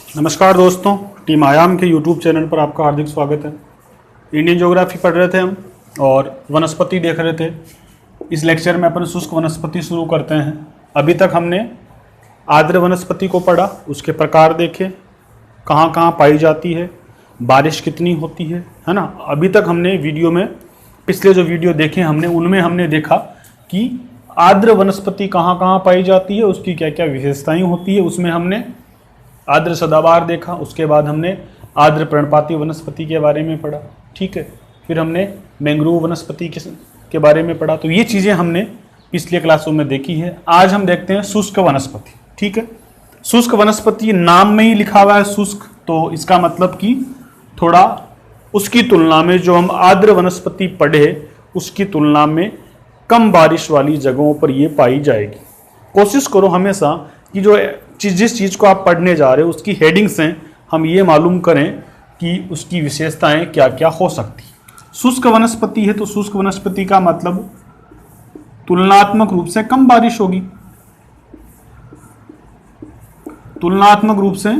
नमस्कार दोस्तों, टीम आयाम के यूट्यूब चैनल पर आपका हार्दिक स्वागत है। इंडियन ज्योग्राफी पढ़ रहे थे हम और वनस्पति देख रहे थे। इस लेक्चर में अपन शुष्क वनस्पति शुरू करते हैं। अभी तक हमने आर्द्र वनस्पति को पढ़ा, उसके प्रकार देखे, कहाँ कहाँ पाई जाती है, बारिश कितनी होती है ना। अभी तक हमने वीडियो में पिछले जो वीडियो देखे हमने उनमें हमने देखा कि आर्द्र वनस्पति कहाँ कहाँ पाई जाती है, उसकी क्या क्या विशेषताएं होती है। उसमें हमने आर्द्र सदाबहार देखा, उसके बाद हमने आर्द्र पर्णपाती वनस्पति के बारे में पढ़ा, ठीक है। फिर हमने मैंग्रोव वनस्पति के बारे में पढ़ा। तो ये चीज़ें हमने पिछले क्लासों में देखी है। आज हम देखते हैं शुष्क वनस्पति, ठीक है। शुष्क वनस्पति नाम में ही लिखा हुआ है शुष्क, तो इसका मतलब कि थोड़ा उसकी तुलना में जो हम आर्द्र वनस्पति पढ़े उसकी तुलना में कम बारिश वाली जगहों पर ये पाई जाएगी। कोशिश करो हमेशा कि जो जिस चीज़ को आप पढ़ने जा रहे हो उसकी हेडिंग्स हैं हम ये मालूम करें कि उसकी विशेषताएं क्या क्या हो सकती। शुष्क वनस्पति है तो शुष्क वनस्पति का मतलब तुलनात्मक रूप से कम बारिश होगी। तुलनात्मक रूप से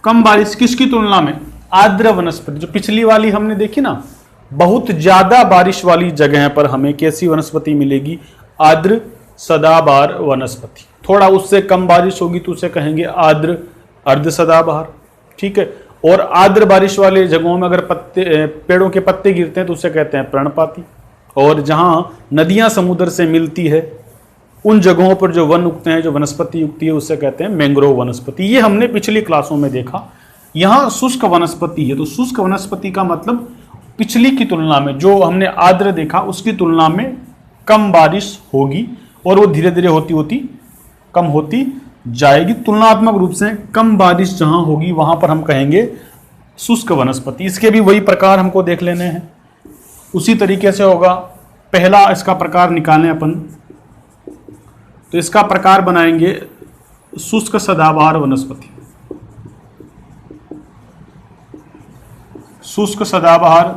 कम बारिश किसकी तुलना में? आर्द्र वनस्पति। जो पिछली वाली हमने देखी ना, बहुत ज्यादा बारिश वाली जगह पर हमें कैसी वनस्पति मिलेगी? आर्द्र सदाबहार वनस्पति। थोड़ा उससे कम बारिश होगी तो उसे कहेंगे आर्द्र अर्ध सदाबहार, ठीक है। और आर्द्र बारिश वाले जगहों में अगर पेड़ों के पत्ते गिरते हैं तो उसे कहते हैं पर्णपाती। और जहां नदियां समुद्र से मिलती है उन जगहों पर जो वन उगते हैं, जो वनस्पति उगती है, उसे कहते हैं मैंग्रोव वनस्पति। ये हमने पिछली क्लासों में देखा। यहाँ शुष्क वनस्पति है तो शुष्क वनस्पति का मतलब पिछली की तुलना में जो हमने आर्द्र देखा उसकी तुलना में कम बारिश होगी और वो धीरे धीरे होती होती कम होती जाएगी। तुलनात्मक रूप से कम बारिश जहां होगी वहां पर हम कहेंगे शुष्क वनस्पति। इसके भी वही प्रकार हमको देख लेने हैं, उसी तरीके से होगा। पहला इसका प्रकार निकालें अपन तो इसका प्रकार बनाएंगे शुष्क सदाबहार वनस्पति। शुष्क सदाबहार,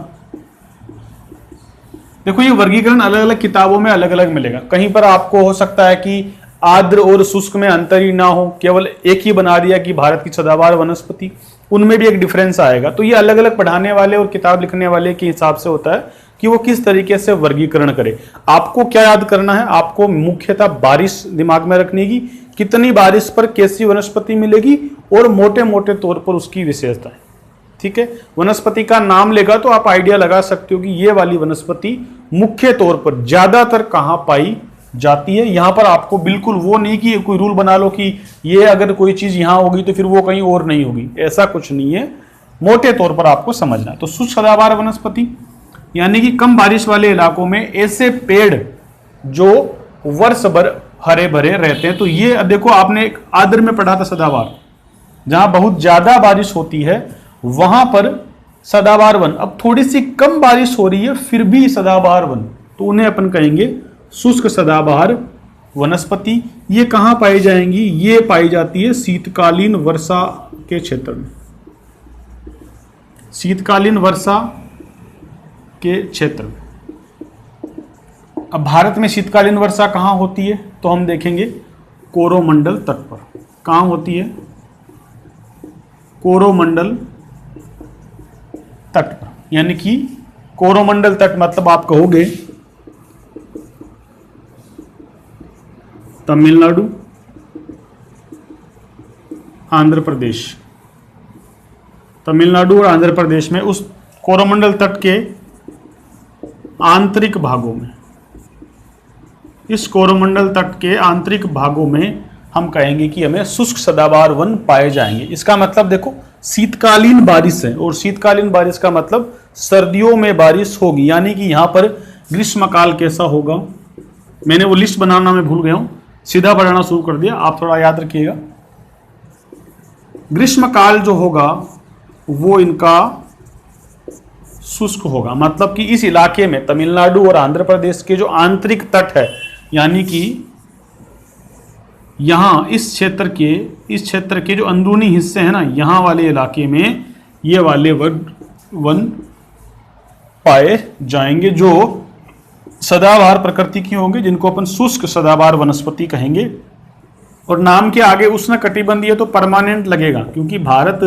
देखो ये वर्गीकरण अलग अलग किताबों में अलग अलग मिलेगा। कहीं पर आपको हो सकता है कि आर्द्र और शुष्क में अंतर ही ना हो, केवल एक ही बना दिया कि भारत की सदाबहार वनस्पति, उनमें भी एक डिफरेंस आएगा। तो ये अलग अलग पढ़ाने वाले और किताब लिखने वाले के हिसाब से होता है कि वो किस तरीके से वर्गीकरण करे। आपको क्या याद करना है? आपको मुख्यतः बारिश दिमाग में रखने की, कितनी बारिश पर कैसी वनस्पति मिलेगी और मोटे मोटे तौर पर उसकी विशेषताएं, ठीक है। वनस्पति का नाम लेगा तो आप आइडिया लगा सकते हो कि ये वाली वनस्पति मुख्य तौर पर ज्यादातर कहां पाई जाती है। यहां पर आपको बिल्कुल वो नहीं कि कोई रूल बना लो कि ये अगर कोई चीज यहां होगी तो फिर वो कहीं और नहीं होगी, ऐसा कुछ नहीं है। मोटे तौर पर आपको समझना है। तो शुष्क सदाबहार वनस्पति यानी कि कम बारिश वाले इलाकों में ऐसे पेड़ जो वर्ष भर हरे भरे रहते हैं। तो ये देखो आपने आर्द्र में पढ़ा था सदाबहार, जहां बहुत ज्यादा बारिश होती है वहां पर सदाबहार वन। अब थोड़ी सी कम बारिश हो रही है फिर भी सदाबहार वन, तो उन्हें अपन कहेंगे शुष्क सदाबहार वनस्पति। ये कहां पाई जाएंगी? ये पाई जाती है शीतकालीन वर्षा के क्षेत्र में। शीतकालीन वर्षा के क्षेत्र में। अब भारत में शीतकालीन वर्षा कहां होती है तो हम देखेंगे कोरोमंडल तट पर। कहां होती है? कोरोमंडल तट पर। यानी कि कोरोमंडल तट मतलब आप कहोगे तमिलनाडु, आंध्र प्रदेश। तमिलनाडु और आंध्र प्रदेश में उस कोरोमंडल तट के आंतरिक भागों में, इस कोरोमंडल तट के आंतरिक भागों में हम कहेंगे कि हमें शुष्क सदाबहार वन पाए जाएंगे। इसका मतलब देखो शीतकालीन बारिश है और शीतकालीन बारिश का मतलब सर्दियों में बारिश होगी। यानी कि यहां पर ग्रीष्मकाल कैसा होगा? मैंने वो लिस्ट बनाना मैं भूल गया हूं, सीधा पढ़ना शुरू कर दिया, आप थोड़ा याद रखिएगा। ग्रीष्मकाल जो होगा वो इनका शुष्क होगा। मतलब कि इस इलाके में तमिलनाडु और आंध्र प्रदेश के जो आंतरिक तट है, यानी कि यहां इस क्षेत्र के जो अंदरूनी हिस्से हैं ना, यहां वाले इलाके में ये वाले वन पाए जाएंगे जो सदाबहार प्रकृति की होंगे, जिनको अपन शुष्क सदाबहार वनस्पति कहेंगे। और नाम के आगे उष्ण कटिबंधीय तो परमानेंट लगेगा, क्योंकि भारत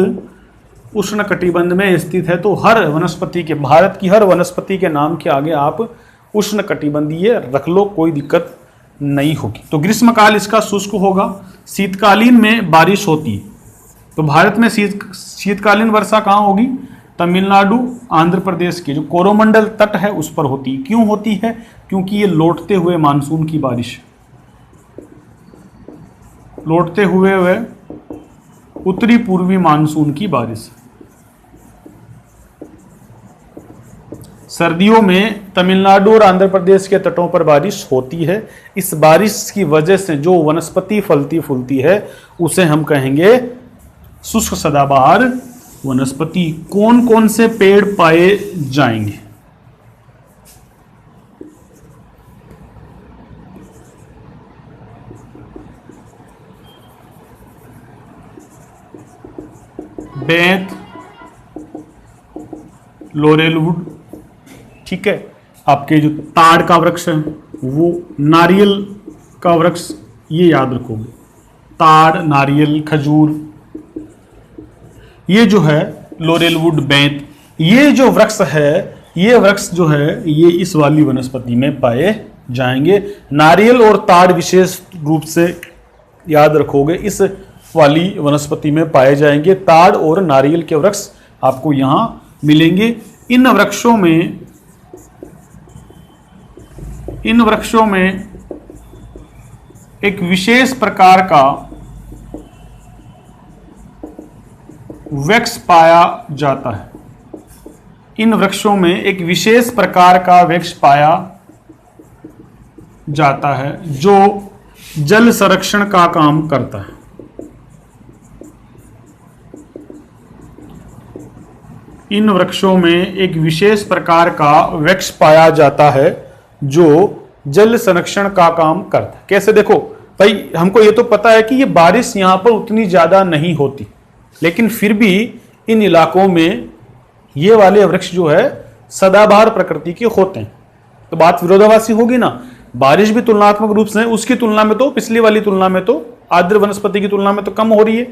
उष्ण कटिबंध में स्थित है, तो हर वनस्पति के, भारत की हर वनस्पति के नाम के आगे आप उष्ण कटिबंधीय रख लो, कोई दिक्कत नहीं होगी। तो ग्रीष्मकाल इसका शुष्क होगा। शीतकालीन में बारिश होती है, तो भारत में शीतकालीन वर्षा कहाँ होगी? तमिलनाडु, आंध्र प्रदेश के जो कोरोमंडल तट है उस पर होती है। क्यों होती है? क्योंकि ये लौटते हुए मानसून की बारिश, लौटते हुए वह उत्तरी पूर्वी मानसून की बारिश। सर्दियों में तमिलनाडु और आंध्र प्रदेश के तटों पर बारिश होती है। इस बारिश की वजह से जो वनस्पति फलती फूलती है उसे हम कहेंगे शुष्क सदाबहार वनस्पति। कौन कौन से पेड़ पाए जाएंगे? बेंत, लोरेलवुड, ठीक है, आपके जो ताड़ का वृक्ष है वो, नारियल का वृक्ष, ये याद रखोगे, ताड़, नारियल, खजूर, ये जो है लोरेलवुड, बेंत, ये जो वृक्ष है, ये वृक्ष जो है ये इस वाली वनस्पति में पाए जाएंगे। नारियल और ताड़ विशेष रूप से याद रखोगे, इस वाली वनस्पति में पाए जाएंगे। ताड़ और नारियल के वृक्ष आपको यहां मिलेंगे। इन वृक्षों में एक विशेष प्रकार का वृक्ष पाया जाता है। इन वृक्षों में एक विशेष प्रकार का वृक्ष पाया जाता है जो जल संरक्षण का काम करता है। इन वृक्षों में एक विशेष प्रकार का वृक्ष पाया जाता है जो जल संरक्षण का काम करता है। कैसे? देखो भाई, हमको ये तो पता है कि ये बारिश यहां पर उतनी ज्यादा नहीं होती, लेकिन फिर भी इन इलाकों में ये वाले वृक्ष जो है सदाबहार प्रकृति के होते हैं। तो बात विरोधाभासी होगी ना। बारिश भी तुलनात्मक रूप से उसकी तुलना में तो, पिछली वाली तुलना में तो, आर्द्र वनस्पति की तुलना में तो कम हो रही है,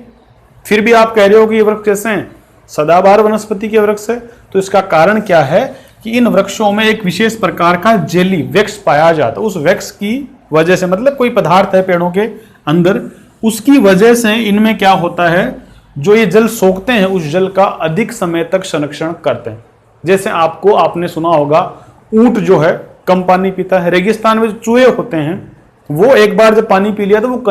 फिर भी आप कह रहे हो कि ये वृक्ष कैसे हैं? सदाबहार वनस्पति के वृक्ष है। तो इसका कारण क्या है कि इन वृक्षों में एक विशेष प्रकार का जेली वृक्ष पाया जाता है। उस वृक्ष की वजह से, मतलब कोई पदार्थ है पेड़ों के अंदर, उसकी वजह से इनमें क्या होता है, जो ये जल सोखते हैं उस जल का अधिक समय तक संरक्षण करते हैं। जैसे आपने सुना होगा, ऊंट जो है कम पानी पीता है। रेगिस्तान में जो चूहे होते हैं वो एक बार जब पानी पी लिया तो वो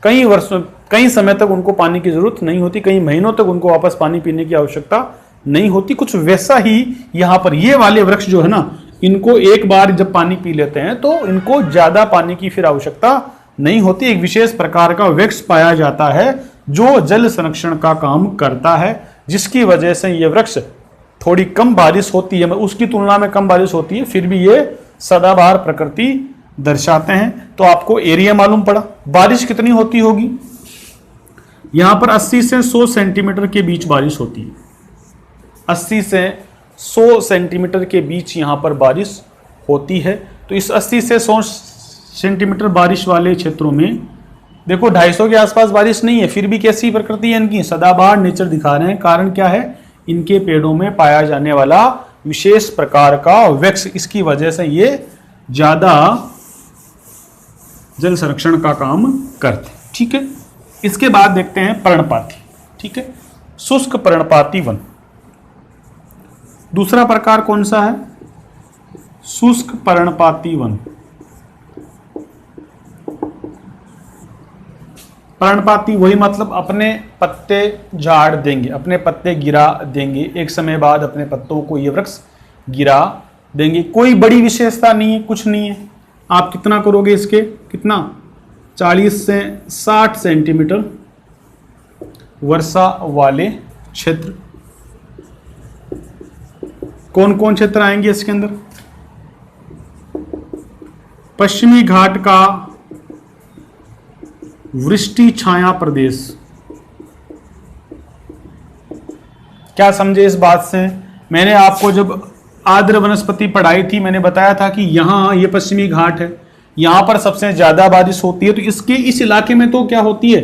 कई वर्षों, कई समय तक उनको पानी की जरूरत नहीं होती, कई महीनों तक उनको वापस पानी पीने की आवश्यकता नहीं होती। कुछ वैसा ही यहाँ पर ये वाले वृक्ष जो है ना, इनको एक बार जब पानी पी लेते हैं तो इनको ज्यादा पानी की फिर आवश्यकता नहीं होती। एक विशेष प्रकार का वृक्ष पाया जाता है जो जल संरक्षण का काम करता है, जिसकी वजह से ये वृक्ष थोड़ी कम बारिश होती है, उसकी तुलना में कम बारिश होती है, फिर भी ये सदाबहार प्रकृति दर्शाते हैं। तो आपको एरिया मालूम पड़ा। बारिश कितनी होती होगी? यहां पर 80 से 100 सेंटीमीटर के बीच बारिश होती है। 80 से 100 सेंटीमीटर के बीच यहां पर बारिश होती है। तो इस 80 से 100 सेंटीमीटर बारिश वाले क्षेत्रों में देखो 250 के आसपास बारिश नहीं है, फिर भी कैसी प्रकृति है इनकी? सदाबहार नेचर दिखा रहे हैं। कारण क्या है? इनके पेड़ों में पाया जाने वाला विशेष प्रकार का वृक्ष, इसकी वजह से ये ज्यादा जल संरक्षण का काम करते हैं। ठीक है, इसके बाद देखते हैं पर्णपाती। ठीक है, शुष्क पर्णपाती वन। दूसरा प्रकार कौन सा है? शुष्क पर्णपाती वन। पर्णपाती वही, मतलब अपने पत्ते झाड़ देंगे, अपने पत्ते गिरा देंगे, एक समय बाद अपने पत्तों को ये वृक्ष गिरा देंगे। कोई बड़ी विशेषता नहीं है, कुछ नहीं है। आप कितना करोगे इसके? कितना? 40 से 60 सेंटीमीटर वर्षा वाले क्षेत्र। कौन कौन क्षेत्र आएंगे इसके अंदर? पश्चिमी घाट का वृष्टि छाया प्रदेश। क्या समझे इस बात से? मैंने आपको जब आर्द्र वनस्पति पढ़ाई थी, मैंने बताया था कि यहां ये पश्चिमी घाट है, यहाँ पर सबसे ज़्यादा बारिश होती है, तो इसके इस इलाके में तो क्या होती है,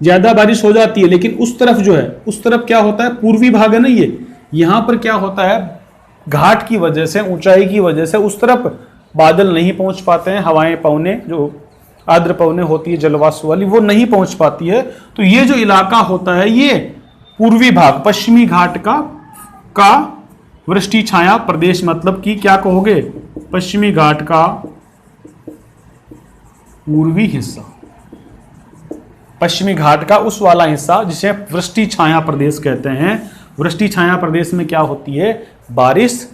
ज़्यादा बारिश हो जाती है। लेकिन उस तरफ जो है, उस तरफ क्या होता है, पूर्वी भाग है ना ये, यहाँ पर क्या होता है, घाट की वजह से, ऊंचाई की वजह से उस तरफ बादल नहीं पहुंच पाते हैं, हवाएं पवने जो आर्द्र पवने होती है जलवायु वाली, वो नहीं पहुंच पाती है। तो ये जो इलाका होता है, ये पूर्वी भाग पश्चिमी घाट का वृष्टि छाया प्रदेश, मतलब कि क्या कहोगे, पश्चिमी घाट का पूर्वी हिस्सा, पश्चिमी घाट का उस वाला हिस्सा जिसे वृष्टि छाया प्रदेश कहते हैं। वृष्टि छाया प्रदेश में क्या होती है, बारिश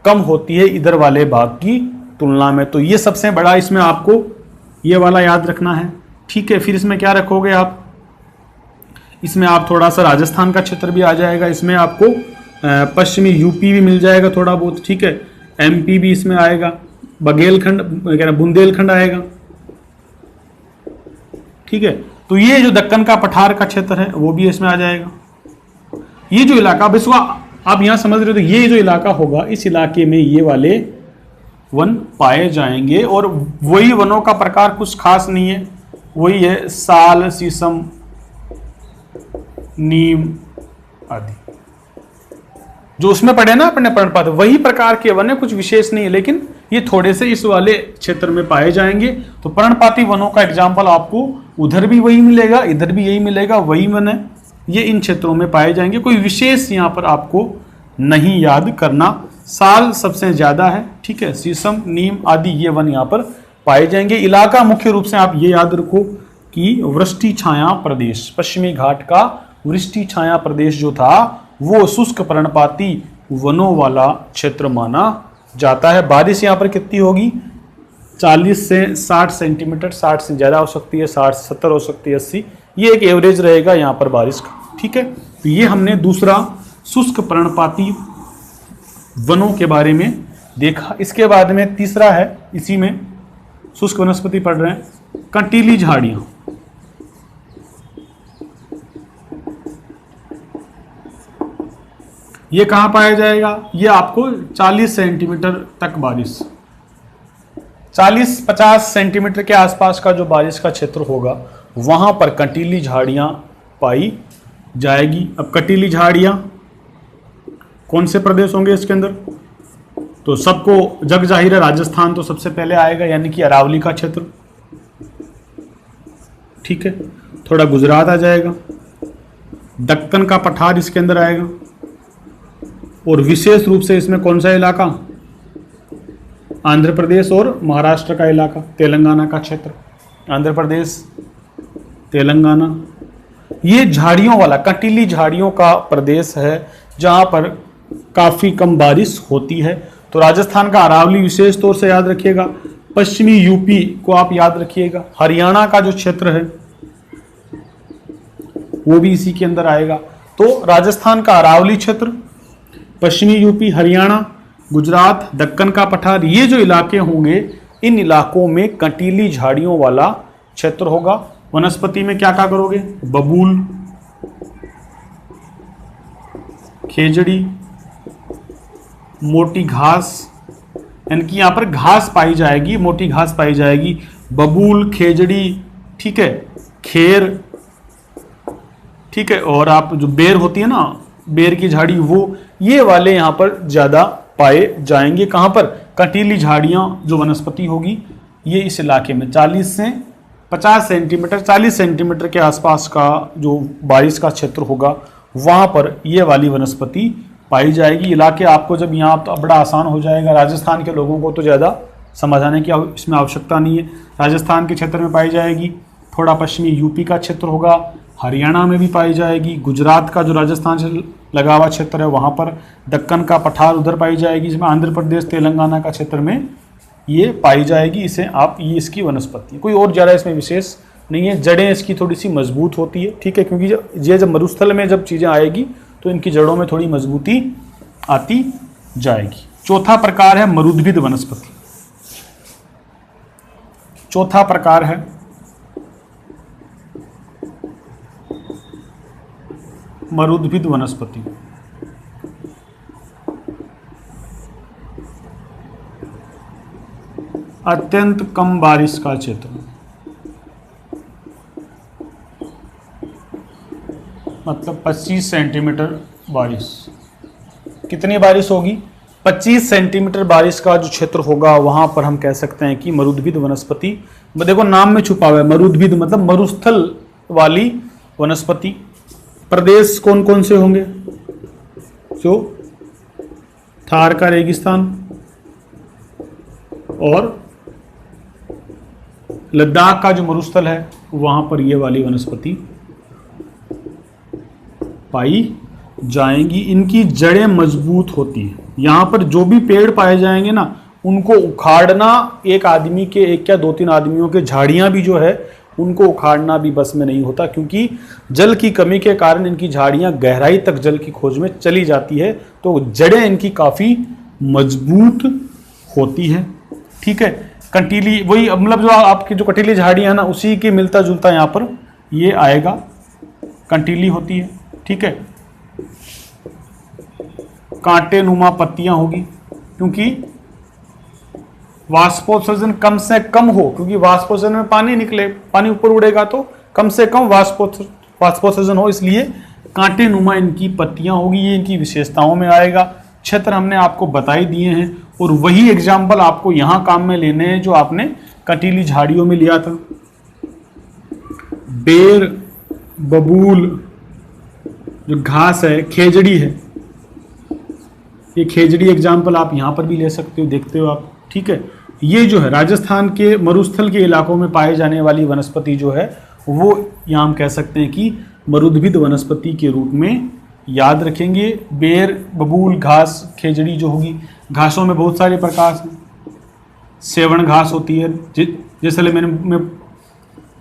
कम होती है इधर वाले भाग की तुलना में। तो ये सबसे बड़ा, इसमें आपको ये वाला याद रखना है, ठीक है। फिर इसमें क्या रखोगे आप, इसमें आप थोड़ा सा राजस्थान का क्षेत्र भी आ जाएगा, इसमें आपको पश्चिमी यूपी भी मिल जाएगा थोड़ा बहुत, ठीक है। एमपी भी इसमें आएगा, बघेलखंड, बुंदेलखंड आएगा, ठीक है। तो ये जो दक्कन का पठार का क्षेत्र है वो भी इसमें आ जाएगा। ये जो इलाका, बस आप यहां समझ रहे हो, तो ये जो इलाका होगा, इस इलाके में ये वाले वन पाए जाएंगे। और वही वनों का प्रकार कुछ खास नहीं है, वही है साल, शीशम, नीम आदि, जो उसमें पढ़े ना अपने पर्णपाती, वही प्रकार के वन है, कुछ विशेष नहीं है। लेकिन ये थोड़े से इस वाले क्षेत्र में पाए जाएंगे। तो पर्णपाती वनों का एग्जाम्पल आपको उधर भी वही मिलेगा, इधर भी यही मिलेगा, वही वन है, ये इन क्षेत्रों में पाए जाएंगे। कोई विशेष यहाँ पर आपको नहीं याद करना। साल सबसे ज्यादा है, ठीक है, शीशम, नीम आदि ये वन यहाँ पर पाए जाएंगे। इलाका मुख्य रूप से आप ये याद रखो कि वृष्टि छाया प्रदेश, पश्चिमी घाट का वृष्टि छाया प्रदेश जो था वो शुष्क पर्णपाती वनों वाला क्षेत्र माना जाता है। बारिश यहाँ पर कितनी होगी, 40 से 60 सेंटीमीटर, 60 से ज़्यादा हो सकती है, 60 से 70 हो सकती है, 80, ये एक एवरेज रहेगा यहाँ पर बारिश का, ठीक है। तो ये हमने दूसरा शुष्क पर्णपाती वनों के बारे में देखा। इसके बाद में तीसरा है, इसी में शुष्क वनस्पति पढ़ रहे हैं, कंटीली झाड़ियाँ। ये कहाँ पाया जाएगा, ये आपको 40 सेंटीमीटर तक बारिश, 40-50 सेंटीमीटर के आसपास का जो बारिश का क्षेत्र होगा वहाँ पर कंटीली झाड़ियाँ पाई जाएगी। अब कंटीली झाड़ियाँ कौन से प्रदेश होंगे इसके अंदर, तो सबको जग जाहिर है राजस्थान तो सबसे पहले आएगा, यानी कि अरावली का क्षेत्र, ठीक है। थोड़ा गुजरात आ जाएगा, दक्कन का पठार इसके अंदर आएगा, और विशेष रूप से इसमें कौन सा इलाका, आंध्र प्रदेश और महाराष्ट्र का इलाका, तेलंगाना का क्षेत्र, आंध्र प्रदेश, तेलंगाना, ये झाड़ियों वाला कंटीली झाड़ियों का प्रदेश है जहां पर काफ़ी कम बारिश होती है। तो राजस्थान का अरावली विशेष तौर से याद रखिएगा, पश्चिमी यूपी को आप याद रखिएगा, हरियाणा का जो क्षेत्र है वो भी इसी के अंदर आएगा। तो राजस्थान का अरावली क्षेत्र, पश्चिमी यूपी, हरियाणा, गुजरात, दक्कन का पठार, ये जो इलाके होंगे इन इलाकों में कंटीली झाड़ियों वाला क्षेत्र होगा। वनस्पति में क्या क्या करोगे, बबूल, खेजड़ी, मोटी घास, यानी कि यहाँ पर घास पाई जाएगी, मोटी घास पाई जाएगी, बबूल, खेजड़ी, ठीक है, खेर, ठीक है, और आप जो बेर होती है ना, बेर की झाड़ी, वो ये वाले यहाँ पर ज़्यादा पाए जाएंगे। कहाँ पर, कंटीली झाड़ियाँ जो वनस्पति होगी ये इस इलाके में 40 से 50 सेंटीमीटर, 40 सेंटीमीटर के आसपास का जो बारिश का क्षेत्र होगा वहाँ पर ये वाली वनस्पति पाई जाएगी। इलाके आपको जब यहाँ तो बड़ा आसान हो जाएगा, राजस्थान के लोगों को तो ज़्यादा समझाने की इसमें आवश्यकता नहीं है। राजस्थान के क्षेत्र में पाई जाएगी, थोड़ा पश्चिमी यूपी का क्षेत्र होगा, हरियाणा में भी पाई जाएगी, गुजरात का जो राजस्थान से लगा हुआ क्षेत्र है वहाँ पर, दक्कन का पठार उधर पाई जाएगी, जिसमें आंध्र प्रदेश, तेलंगाना का क्षेत्र में ये पाई जाएगी। इसे आप, ये इसकी वनस्पति, कोई और ज़्यादा इसमें विशेष नहीं है। जड़ें इसकी थोड़ी सी मजबूत होती है, ठीक है, क्योंकि ये जब मरुस्थल में जब चीज़ें आएगी तो इनकी जड़ों में थोड़ी मजबूती आती जाएगी। चौथा प्रकार है मरुद्भिद वनस्पति। चौथा प्रकार है मरुद्भिद वनस्पति। अत्यंत कम बारिश का क्षेत्र, मतलब 25 सेंटीमीटर बारिश। कितनी बारिश होगी? 25 सेंटीमीटर बारिश का जो क्षेत्र होगा वहां पर हम कह सकते हैं कि मरुद्भिद वनस्पति, देखो नाम में छुपा हुआ है मरुद्भिद, मतलब मरुस्थल वाली वनस्पति। प्रदेश कौन कौन से होंगे? जो थार का रेगिस्तान और लद्दाख का जो मरुस्थल है वहां पर ये वाली वनस्पति पाई जाएंगी। इनकी जड़ें मजबूत होती हैं। यहाँ पर जो भी पेड़ पाए जाएंगे ना, उनको उखाड़ना एक आदमी के, एक या दो तीन आदमियों के, झाड़ियाँ भी जो है उनको उखाड़ना भी बस में नहीं होता, क्योंकि जल की कमी के कारण इनकी झाड़ियाँ गहराई तक जल की खोज में चली जाती है, तो जड़ें इनकी काफ़ी मजबूत होती है। ठीक है, कंटीली, वही मतलब जो आपकी जो कटीली झाड़ियाँ है ना, उसी के मिलता जुलता यहाँ पर ये आएगा, कंटीली होती है। ठीक है, कांटे नुमा पत्तियां होगी, क्योंकि वाष्पोत्सर्जन कम से कम हो, क्योंकि वाष्पोत्सर्जन में पानी निकले, पानी ऊपर उड़ेगा तो कम से कम वाष्पोत्सर्जन हो, इसलिए कांटे नुमा इनकी पत्तियां होगी। ये इनकी विशेषताओं में आएगा। क्षेत्र हमने आपको बता ही दिए हैं, और वही एग्जाम्पल आपको यहां काम में लेने हैं जो आपने कटीली झाड़ियों में लिया था। बेर, बबूल, जो घास है, खेजड़ी है, ये खेजड़ी एग्जाम्पल आप यहाँ पर भी ले सकते हो, देखते हो आप। ठीक है, ये जो है राजस्थान के मरुस्थल के इलाकों में पाए जाने वाली वनस्पति जो है वो यहाँ हम कह सकते हैं कि मरुद्भिद वनस्पति के रूप में याद रखेंगे। बेर, बबूल, घास, खेजड़ी जो होगी। घासों में बहुत सारे प्रकार हैं। सेवण घास होती है, जैसलमेर में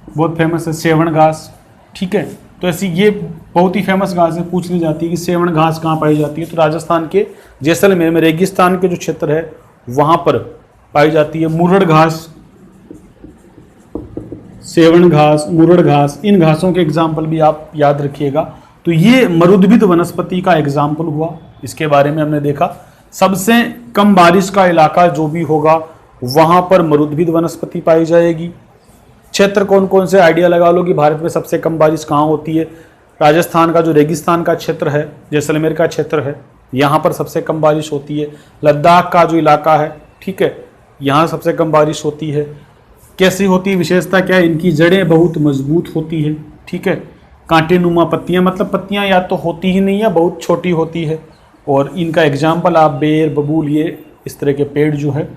बहुत फेमस है सेवण घास। ठीक है, तो ऐसी ये बहुत ही फेमस घास है। पूछ ली जाती है कि सेवण घास कहाँ पाई जाती है, तो राजस्थान के जैसलमेर में रेगिस्तान के जो क्षेत्र है वहाँ पर पाई जाती है। मुरड़ घास, सेवण घास, मुरड़ घास, इन घासों के एग्जाम्पल भी आप याद रखिएगा। तो ये मरुद्भिद वनस्पति का एग्जाम्पल हुआ, इसके बारे में हमने देखा। सबसे कम बारिश का इलाका जो भी होगा वहाँ पर मरुद्भिद वनस्पति पाई जाएगी। क्षेत्र कौन कौन से, आइडिया लगा लो कि भारत में सबसे कम बारिश कहाँ होती है। राजस्थान का जो रेगिस्तान का क्षेत्र है, जैसलमेर का क्षेत्र है, यहाँ पर सबसे कम बारिश होती है। लद्दाख का जो इलाका है, ठीक है, यहाँ सबसे कम बारिश होती है। कैसी होती है, विशेषता क्या है? इनकी जड़ें बहुत मजबूत होती है। ठीक है, कांटे नुमा पत्तियाँ, मतलब पत्तियाँ या तो होती ही नहीं या बहुत छोटी होती है। और इनका एग्जाम्पल आप बेर, बबूल, ये इस तरह के पेड़ जो है,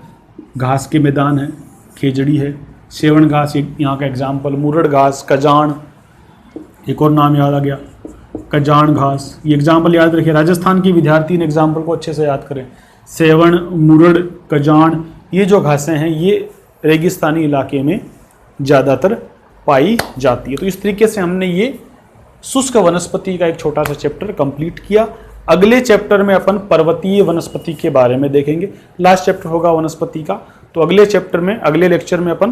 घास के मैदान है, खेजड़ी है, सेवण घास यहाँ का एग्जाम्पल, मुरड़ घास, कजान, एक और नाम याद आ गया, कजान घास, ये एग्जाम्पल याद रखिए। राजस्थान के विद्यार्थी इन एग्जाम्पल को अच्छे से याद करें। सेवण, मुरड़, कजान, ये जो घासें हैं ये रेगिस्तानी इलाके में ज़्यादातर पाई जाती है। तो इस तरीके से हमने ये शुष्क वनस्पति का एक छोटा सा चैप्टर कंप्लीट किया। अगले चैप्टर में अपन पर्वतीय वनस्पति के बारे में देखेंगे। लास्ट चैप्टर होगा वनस्पति का, तो अगले चैप्टर में, अगले लेक्चर में अपन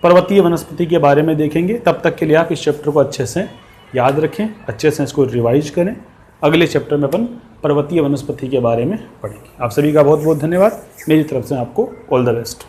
पर्वतीय वनस्पति के बारे में देखेंगे। तब तक के लिए आप इस चैप्टर को अच्छे से याद रखें, अच्छे से इसको रिवाइज करें। अगले चैप्टर में अपन पर्वतीय वनस्पति के बारे में पढ़ेंगे। आप सभी का बहुत बहुत धन्यवाद। मेरी तरफ से आपको ऑल द बेस्ट।